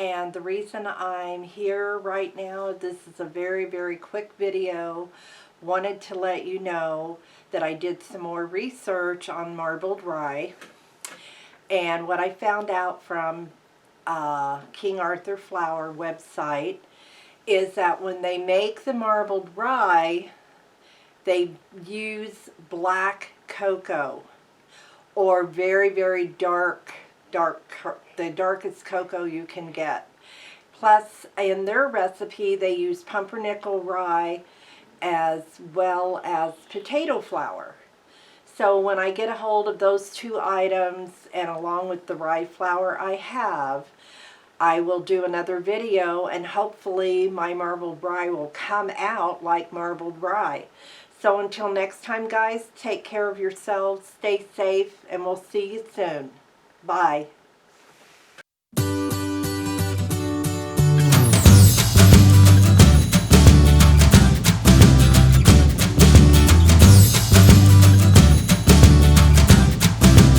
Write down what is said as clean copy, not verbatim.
and the reason I'm here right now, this is a very, very quick video. Wanted to let you know that I did some more research on marbled rye, and what I found out from King Arthur Flour website is that when they make the marbled rye, they use black cocoa, or very, very dark, the darkest cocoa you can get. Plus, in their recipe, they use pumpernickel rye as well as potato flour. So when I get a hold of those two items, and along with the rye flour I have, I will do another video, and hopefully my marbled rye will come out like marbled rye. So until next time, guys, take care of yourselves, stay safe, and we'll see you soon. Bye.